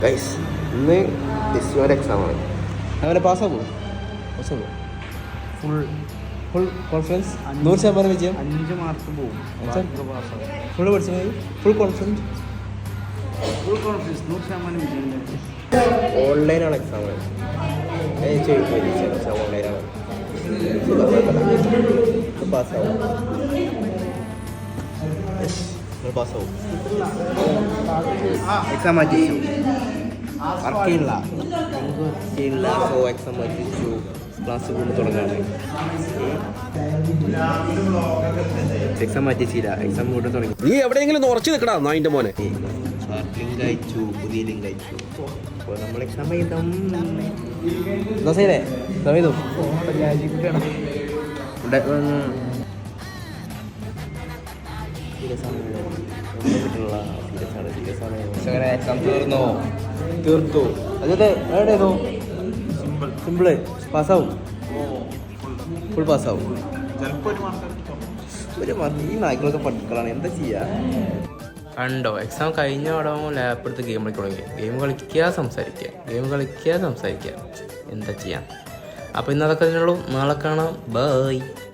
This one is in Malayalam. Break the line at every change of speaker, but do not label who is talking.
ഗൈസ് ഇന്ന് ഡിസ്യോൻ്റെ എക്സാമാണ്. അങ്ങനെ പാസ്സാകുമോ? ഫുൾ ഫുൾ കോൺഫിഡൻസ്, 100% വിജയം.
5 മാർക്ക് പോകും.
ഫുൾ പഠിച്ചു, ഫുൾ കോൺഫിഡൻസ്.
100% വിജയം.
ഓൺലൈനാണ് എക്സാമാണ്. ഓൺലൈനാണ്. പാസ്സാവും, പാസ്സാവും.
എക്സാം മാറ്റി
വർക്കില്ല. സോ എക്സാം മാറ്റിച്ചു. ക്ലാസ് കൊണ്ട് തുടങ്ങാണ്. എക്സാം മാറ്റിച്ചില്ല, എക്സാം കൊണ്ട് തുടങ്ങി.
നീ എവിടെയെങ്കിലും ഉറച്ചു നിൽക്കടാ നായിൻ്റെ മോനെ.
ലിങ്ക് അയച്ചു, പുതിയ ലിങ്ക് അയച്ചു. അപ്പോൾ നമ്മൾ എക്സാം എഴുതാം. ദോസയില്ലേ സമയത്തും എക്സാം തീർത്തു. അതെ എവിടെയോ സിമ്പിള് പാസ്സാവും, ഫുൾ പാസ്സാവും. ഒരു മാർക്ക്. ഈ നായ്ക്കളൊക്കെ പഠിക്കലാണ്, എന്താ ചെയ്യുക?
കണ്ടോ, എക്സാം കഴിഞ്ഞ ഉടമ ലാപ്പ് എടുത്ത് ഗെയിം കളിക്കാൻ തുടങ്ങി. ഗെയിം കളിക്കുക, സംസാരിക്കുക, എന്താ ചെയ്യാം. അപ്പോൾ ഇന്ന് അതൊക്കെ ഉള്ളൂ. നാളെ കാണാം. ബൈ.